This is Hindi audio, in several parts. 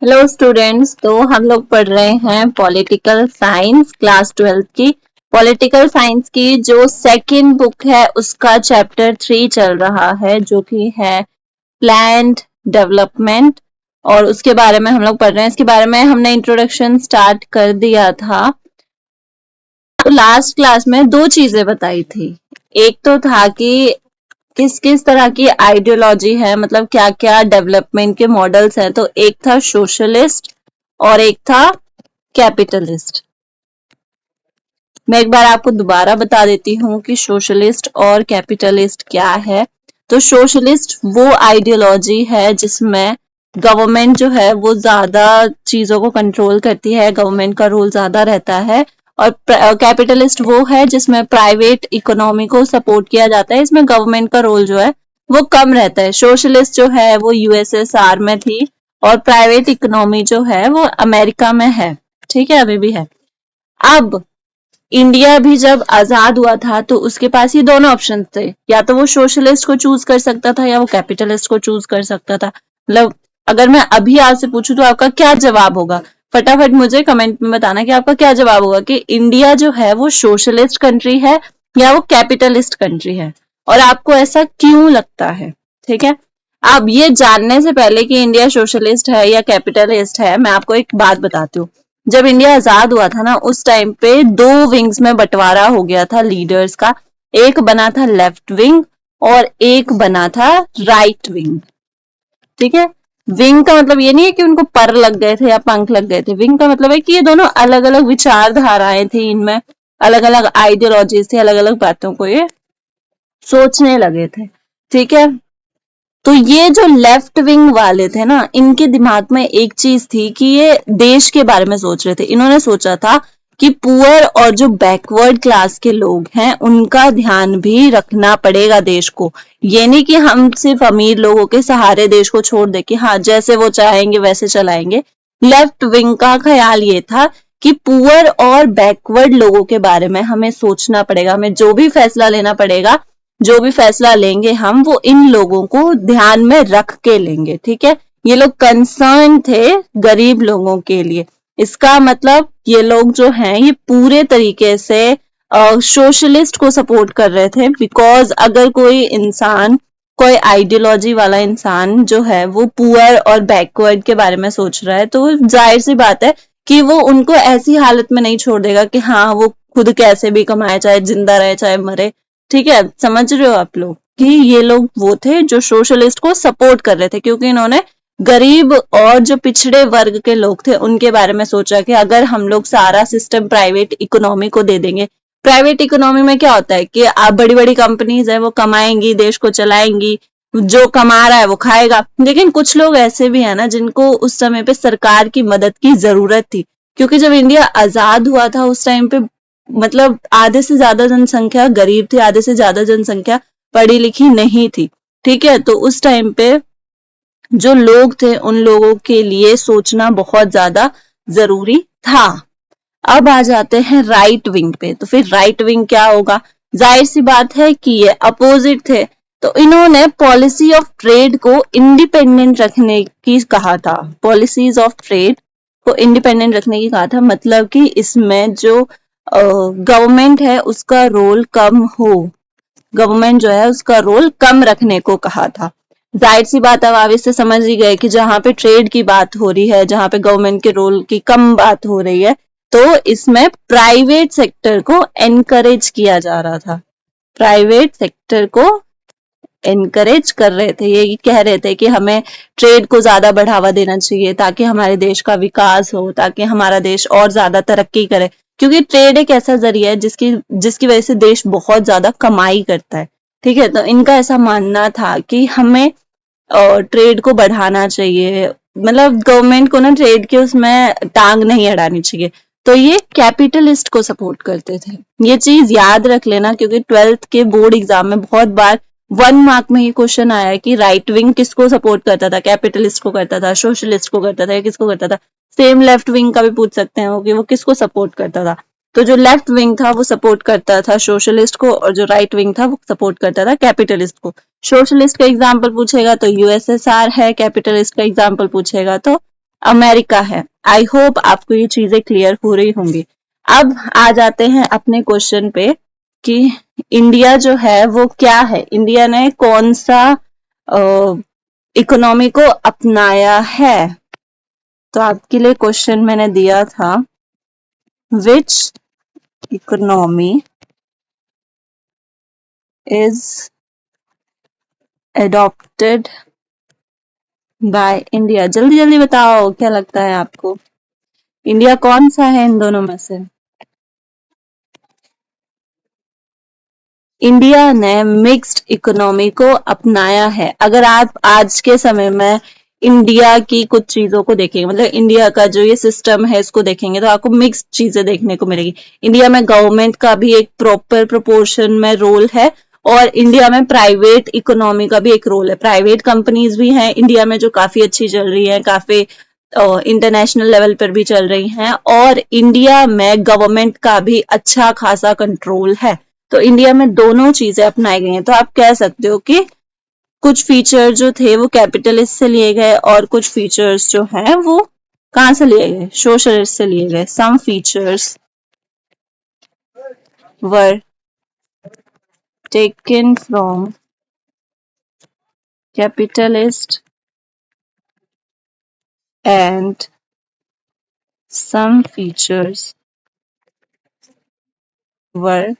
Hello students. तो हम लोग पढ़ रहे हैं पॉलिटिकल साइंस क्लास 12 की। पॉलिटिकल साइंस की जो सेकंड बुक है उसका चैप्टर 3 चल रहा है, जो कि है प्लान्ड डेवलपमेंट, और उसके बारे में हम लोग पढ़ रहे हैं। इसके बारे में हमने इंट्रोडक्शन स्टार्ट कर दिया था। तो लास्ट क्लास में दो चीजें बताई थी। एक तो था कि किस किस तरह की आइडियोलॉजी है, मतलब क्या क्या डेवलपमेंट के मॉडल्स हैं। तो एक था सोशलिस्ट और एक था कैपिटलिस्ट। मैं एक बार आपको दोबारा बता देती हूँ कि सोशलिस्ट और कैपिटलिस्ट क्या है। तो सोशलिस्ट वो आइडियोलॉजी है जिसमें गवर्नमेंट जो है वो ज्यादा चीजों को कंट्रोल करती है, गवर्नमेंट का रोल ज्यादा रहता है। और कैपिटलिस्ट वो है जिसमें प्राइवेट इकोनॉमी को सपोर्ट किया जाता है, इसमें गवर्नमेंट का रोल जो है वो कम रहता है। सोशलिस्ट जो है वो यूएसएसआर में थी और प्राइवेट इकोनॉमी जो है वो अमेरिका में है। ठीक है, अभी भी है। अब इंडिया भी जब आजाद हुआ था तो उसके पास ये दोनों ऑप्शन थे, या तो वो सोशलिस्ट को चूज कर सकता था या वो कैपिटलिस्ट को चूज कर सकता था। मतलब अगर मैं अभी आपसे पूछूं तो आपका क्या जवाब होगा? फटाफट मुझे कमेंट में बताना कि आपका क्या जवाब होगा कि इंडिया जो है वो सोशलिस्ट कंट्री है या वो कैपिटलिस्ट कंट्री है, और आपको ऐसा क्यों लगता है। ठीक है, अब ये जानने से पहले कि इंडिया सोशलिस्ट है या कैपिटलिस्ट है, मैं आपको एक बात बताती हूँ। जब इंडिया आजाद हुआ था ना, उस टाइम पे दो विंग्स में बंटवारा हो गया था लीडर्स का। एक बना था लेफ्ट विंग और एक बना था राइट विंग। ठीक है, विंग का मतलब ये नहीं है कि उनको पर लग गए थे या पंख लग गए थे। विंग का मतलब है कि ये दोनों अलग अलग विचारधाराएं थी, इनमें अलग अलग आइडियोलॉजीज थी, अलग अलग बातों को ये सोचने लगे थे। ठीक है, तो ये जो लेफ्ट विंग वाले थे ना, इनके दिमाग में एक चीज थी कि ये देश के बारे में सोच रहे थे। इन्होंने सोचा था कि पुअर और जो बैकवर्ड क्लास के लोग हैं उनका ध्यान भी रखना पड़ेगा देश को। ये नहीं कि हम सिर्फ अमीर लोगों के सहारे देश को छोड़ दे कि हाँ जैसे वो चाहेंगे वैसे चलाएंगे। लेफ्ट विंग का ख्याल ये था कि पुअर और बैकवर्ड लोगों के बारे में हमें सोचना पड़ेगा, हमें जो भी फैसला लेना पड़ेगा, जो भी फैसला लेंगे हम वो इन लोगों को ध्यान में रख के लेंगे। ठीक है, ये लोग कंसर्न थे गरीब लोगों के लिए। इसका मतलब ये लोग जो हैं ये पूरे तरीके से सोशलिस्ट को सपोर्ट कर रहे थे। बिकॉज अगर कोई इंसान, कोई आइडियोलॉजी वाला इंसान जो है वो पुअर और बैकवर्ड के बारे में सोच रहा है, तो जाहिर सी बात है कि वो उनको ऐसी हालत में नहीं छोड़ देगा कि हाँ वो खुद कैसे भी कमाए, चाहे जिंदा रहे चाहे मरे। ठीक है, समझ रहे हो आप लोग कि ये लोग वो थे जो सोशलिस्ट को सपोर्ट कर रहे थे, क्योंकि इन्होंने गरीब और जो पिछड़े वर्ग के लोग थे उनके बारे में सोचा कि अगर हम लोग सारा सिस्टम प्राइवेट इकोनॉमी को दे देंगे। प्राइवेट इकोनॉमी में क्या होता है कि आप बड़ी बड़ी कंपनीज है वो कमाएंगी, देश को चलाएंगी, जो कमा रहा है वो खाएगा। लेकिन कुछ लोग ऐसे भी है ना जिनको उस समय पे सरकार की मदद की जरूरत थी, क्योंकि जब इंडिया आजाद हुआ था उस टाइम पे मतलब आधे से ज्यादा जनसंख्या गरीब थी, आधे से ज्यादा जनसंख्या पढ़ी लिखी नहीं थी। ठीक है, तो उस टाइम पे जो लोग थे उन लोगों के लिए सोचना बहुत ज्यादा जरूरी था। अब आ जाते हैं राइट विंग पे। तो फिर राइट विंग क्या होगा? जाहिर सी बात है कि ये अपोजिट थे। तो इन्होंने पॉलिसी ऑफ ट्रेड को इंडिपेंडेंट रखने की कहा था। पॉलिसीज ऑफ ट्रेड को इंडिपेंडेंट रखने की कहा था, मतलब कि इसमें जो गवर्नमेंट है उसका रोल कम हो, गवर्नमेंट जो है उसका रोल कम रखने को कहा था। जाहिर सी बात, अब आप इससे समझ ही गए कि जहां पे ट्रेड की बात हो रही है, जहां पे गवर्नमेंट के रोल की कम बात हो रही है, तो इसमें प्राइवेट सेक्टर को एनकरेज किया जा रहा था। प्राइवेट सेक्टर को एनकरेज कर रहे थे, ये कह रहे थे कि हमें ट्रेड को ज्यादा बढ़ावा देना चाहिए ताकि हमारे देश का विकास हो, ताकि हमारा देश और ज्यादा तरक्की करे। क्योंकि ट्रेड एक ऐसा जरिया है जिसकी जिसकी वजह से देश बहुत ज्यादा कमाई करता है। ठीक है, तो इनका ऐसा मानना था कि हमें ट्रेड को बढ़ाना चाहिए, मतलब गवर्नमेंट को ना ट्रेड के उसमें टांग नहीं अड़ानी चाहिए। तो ये कैपिटलिस्ट को सपोर्ट करते थे। ये चीज याद रख लेना, क्योंकि 12th के बोर्ड एग्जाम में बहुत बार 1 मार्क में ये क्वेश्चन आया है कि राइट विंग किसको सपोर्ट करता था, कैपिटलिस्ट को करता था, सोशलिस्ट को करता था या किसको करता था। सेम लेफ्ट विंग का भी पूछ सकते हैं कि वो किसको सपोर्ट करता था। तो जो लेफ्ट विंग था वो सपोर्ट करता था सोशलिस्ट को, और जो राइट विंग था वो सपोर्ट करता था कैपिटलिस्ट को। सोशलिस्ट का एग्जाम्पल पूछेगा तो यूएसएसआर है, कैपिटलिस्ट का एग्जाम्पल पूछेगा तो अमेरिका है। आई होप आपको ये चीजें क्लियर हो रही होंगी। अब आ जाते हैं अपने क्वेश्चन पे कि इंडिया जो है वो क्या है, इंडिया ने कौन सा इकोनॉमी को अपनाया है। तो आपके लिए क्वेश्चन मैंने दिया था, which economy is adopted by India. जल्दी जल्दी बताओ क्या लगता है आपको, इंडिया कौन सा है इन दोनों में से। इंडिया ने मिक्स्ड इकोनॉमी को अपनाया है। अगर आप आज के समय में इंडिया की कुछ चीजों को देखेंगे, मतलब इंडिया का जो ये सिस्टम है इसको देखेंगे, तो आपको मिक्स्ड चीजें देखने को मिलेगी। इंडिया में गवर्नमेंट का भी एक प्रॉपर प्रोपोर्शन में रोल है, और इंडिया में प्राइवेट इकोनॉमी का भी एक रोल है। प्राइवेट कंपनीज भी हैं इंडिया में जो काफी अच्छी चल रही है, काफी इंटरनेशनल लेवल पर भी चल रही हैं, और इंडिया में गवर्नमेंट का भी अच्छा खासा कंट्रोल है। तो इंडिया में दोनों चीजें अपनाई गई हैं। तो आप कह सकते हो कि कुछ फीचर जो थे वो कैपिटलिस्ट से लिए गए, और कुछ फीचर्स जो हैं वो कहां से लिए गए, सोशलिस्ट से लिए गए। Some features were taken from capitalist and some features were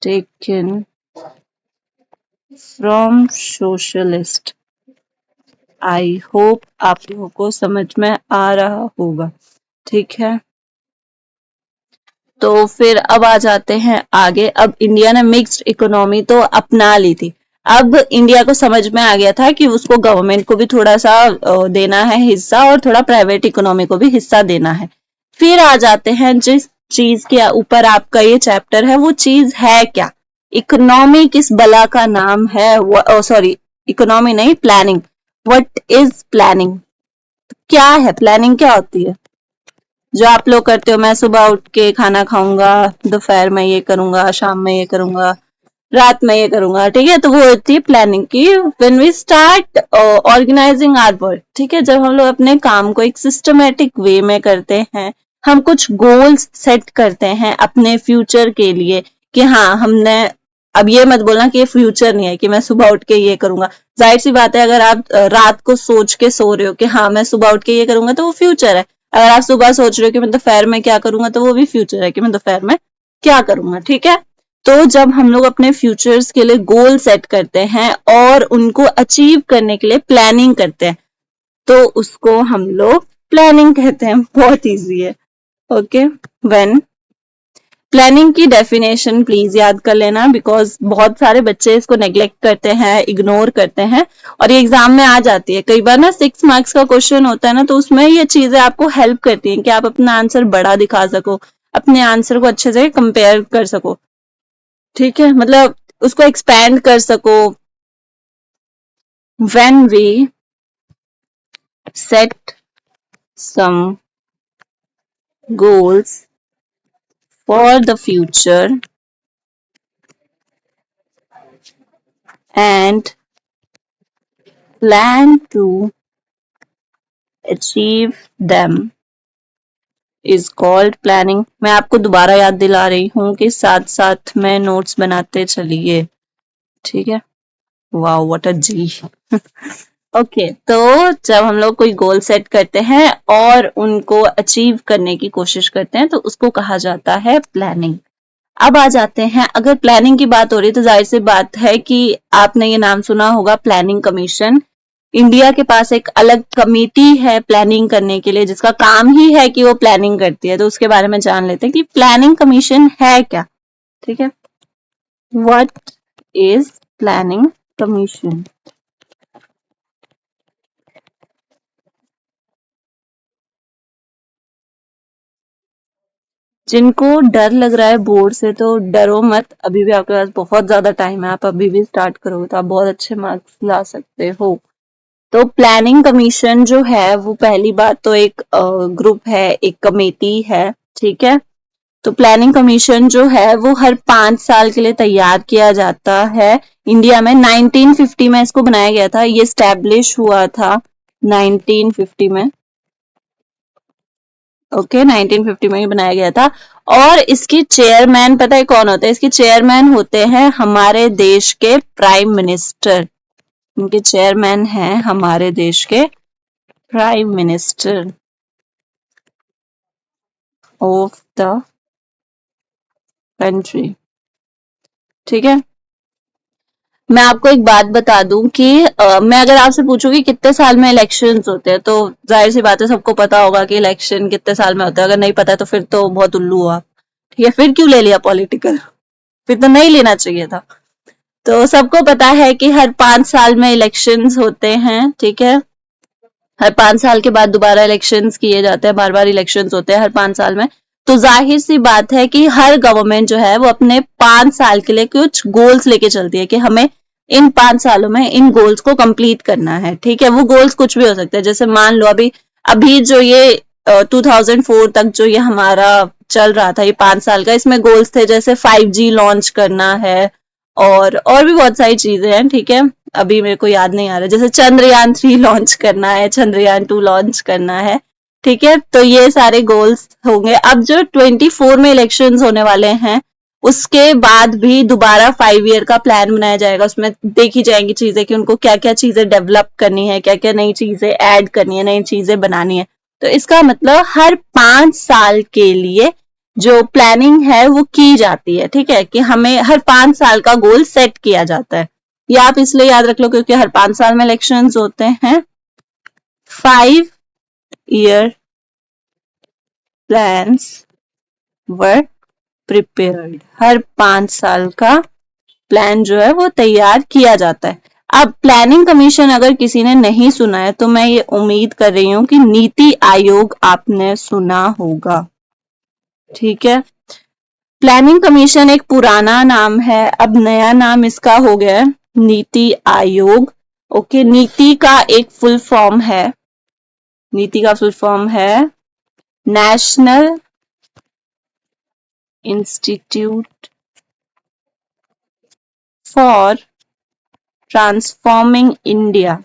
taken from socialist। I hope आप लोगों को समझ में आ रहा होगा, ठीक है। तो फिर अब आ जाते हैं आगे। अब इंडिया ने मिक्स्ड इकोनॉमी तो अपना ली थी, अब इंडिया को समझ में आ गया था कि उसको गवर्नमेंट को भी थोड़ा सा देना है हिस्सा, और थोड़ा प्राइवेट इकोनॉमी को भी हिस्सा देना है। फिर आ जाते हैं जिस चीज के ऊपर आपका ये चैप्टर है, वो चीज है क्या। इकोनॉमी किस बला का नाम है, सॉरी इकोनॉमी नहीं, प्लानिंग। व्हाट इज प्लानिंग, क्या है प्लानिंग, क्या होती है। जो आप लोग करते हो, मैं सुबह उठ के खाना खाऊंगा, दोपहर में ये करूंगा, शाम में ये करूंगा, रात में ये करूंगा, ठीक है। तो वो होती है प्लानिंग की। When we start organizing our work, ठीक है, जब हम लोग अपने काम को एक सिस्टमेटिक वे में करते हैं, हम कुछ गोल्स सेट करते हैं अपने फ्यूचर के लिए, कि हाँ हमने, अब ये मत बोलना कि ये फ्यूचर नहीं है कि मैं सुबह उठ के ये करूंगा। जाहिर सी बात है, अगर आप रात को सोच के सो रहे हो कि हाँ मैं सुबह उठ के ये करूंगा, तो वो फ्यूचर है। अगर आप सुबह सोच रहे हो कि मैं दोपहर में क्या करूंगा, तो वो भी फ्यूचर है कि मैं दोपहर में क्या करूंगा, ठीक है। तो जब हम लोग अपने फ्यूचर्स के लिए गोल सेट करते हैं और उनको अचीव करने के लिए प्लानिंग करते हैं, तो उसको हम लोग प्लानिंग कहते हैं। बहुत इजी है, ओके। व्हेन प्लानिंग की डेफिनेशन प्लीज याद कर लेना, बिकॉज बहुत सारे बच्चे इसको नेग्लेक्ट करते हैं, इग्नोर करते हैं, और ये एग्जाम में आ जाती है। कई बार ना 6 मार्क्स का क्वेश्चन होता है ना, तो उसमें ये चीजें आपको हेल्प करती हैं कि आप अपना आंसर बड़ा दिखा सको, अपने आंसर को अच्छे से कंपेयर कर सको, ठीक है, मतलब उसको एक्सपैंड कर सको। When we set some goals for the future and plan to achieve them is called planning। मैं आपको दोबारा याद दिला रही हूँ कि साथ साथ में नोट्स बनाते चलिए, ठीक है। वाओ व्हाट अ जी। ओके, तो जब हम लोग कोई गोल सेट करते हैं और उनको अचीव करने की कोशिश करते हैं, तो उसको कहा जाता है प्लानिंग। अब आ जाते हैं, अगर प्लानिंग की बात हो रही है तो जाहिर सी बात है कि आपने ये नाम सुना होगा, प्लानिंग कमीशन। इंडिया के पास एक अलग कमेटी है प्लानिंग करने के लिए, जिसका काम ही है कि वो प्लानिंग करती है। तो उसके बारे में जान लेते हैं कि प्लानिंग कमीशन है क्या, ठीक है। What is planning commission. जिनको डर लग रहा है बोर्ड से, तो डरो मत, अभी भी आपके पास बहुत ज्यादा टाइम है, आप अभी भी स्टार्ट करोगे तो आप बहुत अच्छे मार्क्स ला सकते हो। तो प्लानिंग कमीशन जो है वो पहली बात तो एक ग्रुप है, एक कमेटी है, ठीक है। तो प्लानिंग कमीशन जो है वो हर 5 साल के लिए तैयार किया जाता है। इंडिया में 1950 में इसको बनाया गया था, ये स्टैब्लिश हुआ था 1950 में। ओके 1950 में ही बनाया गया था। और इसकी चेयरमैन पता है कौन होते हैं? इसके चेयरमैन होते हैं हमारे देश के प्राइम मिनिस्टर। इनके चेयरमैन हैं हमारे देश के prime minister of the country. ठीक है, मैं आपको एक बात बता दूं कि मैं अगर आपसे पूछूं कि कितने साल में इलेक्शंस होते हैं, तो जाहिर सी बात है सबको पता होगा कि इलेक्शन कितने साल में होता है। अगर नहीं पता है तो फिर तो बहुत उल्लू हो आप। ठीक है, फिर क्यों ले लिया पॉलिटिकल? फिर तो नहीं लेना चाहिए था। तो सबको पता है कि हर 5 साल में इलेक्शंस होते हैं। ठीक है, हर 5 साल के बाद दोबारा इलेक्शंस किए जाते हैं, बार बार इलेक्शंस होते हैं हर 5 साल में। तो जाहिर सी बात है कि हर गवर्नमेंट जो है वो अपने 5 साल के लिए कुछ गोल्स लेके चलती है कि हमें इन 5 सालों में इन गोल्स को कंप्लीट करना है। ठीक है, वो गोल्स कुछ भी हो सकते हैं। जैसे मान लो अभी अभी जो ये 2004 तक जो ये हमारा चल रहा था, ये 5 साल का, इसमें गोल्स थे जैसे 5G लॉन्च करना है और भी बहुत सारी चीजें हैं। ठीक है, अभी मेरे को याद नहीं आ रहा, जैसे चंद्रयान 3 लॉन्च करना है, चंद्रयान 2 लॉन्च करना है। ठीक है, तो ये सारे गोल्स होंगे। अब जो 24 में इलेक्शंस होने वाले हैं उसके बाद भी दोबारा 5 ईयर का प्लान बनाया जाएगा। उसमें देखी जाएंगी चीजें कि उनको क्या क्या चीजें डेवलप करनी है, क्या क्या नई चीजें ऐड करनी है, नई चीजें बनानी है। तो इसका मतलब हर 5 साल के लिए जो प्लानिंग है वो की जाती है। ठीक है, कि हमें हर 5 साल का गोल सेट किया जाता है। ये आप इसलिए याद रख लो क्योंकि हर 5 साल में इलेक्शंस होते हैं। 5 ईयर प्लान्स वर प्रिपेयर्ड। हर 5 साल का प्लान जो है वो तैयार किया जाता है। अब प्लानिंग कमीशन अगर किसी ने नहीं सुना है तो मैं ये उम्मीद कर रही हूं कि नीति आयोग आपने सुना होगा। ठीक है, प्लानिंग कमीशन एक पुराना नाम है, अब नया नाम इसका हो गया है नीति आयोग। ओके, नीति का एक फुल फॉर्म है, नीति का फुल फॉर्म है national institute for transforming India.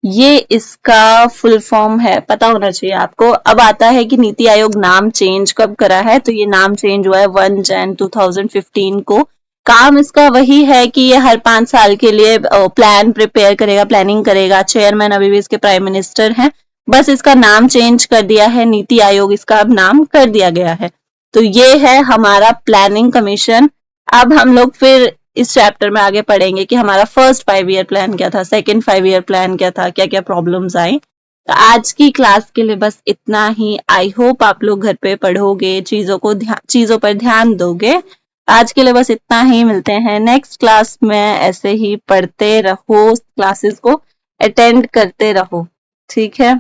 ये इसका फुल फॉर्म है, पता होना चाहिए आपको। अब आता है कि नीति आयोग नाम चेंज कब करा है, तो ये नाम चेंज हुआ है 1 जनवरी 2015 को। काम इसका वही है कि ये हर 5 साल के लिए प्लान प्रिपेयर करेगा, प्लानिंग करेगा। चेयरमैन अभी भी इसके प्राइम मिनिस्टर हैं, बस इसका नाम चेंज कर दिया है, नीति आयोग इसका अब नाम कर दिया गया है। तो ये है हमारा प्लानिंग कमीशन। अब हम लोग फिर इस चैप्टर में आगे पढ़ेंगे कि हमारा फर्स्ट 5 ईयर प्लान क्या था, सेकंड 5 ईयर प्लान क्या था, क्या क्या प्रॉब्लम्स आई। तो आज की क्लास के लिए बस इतना ही। आई होप आप लोग घर पे पढ़ोगे, चीजों पर ध्यान दोगे। आज के लिए बस इतना ही, मिलते हैं नेक्स्ट क्लास में। ऐसे ही पढ़ते रहो, क्लासेस को अटेंड करते रहो। ठीक है।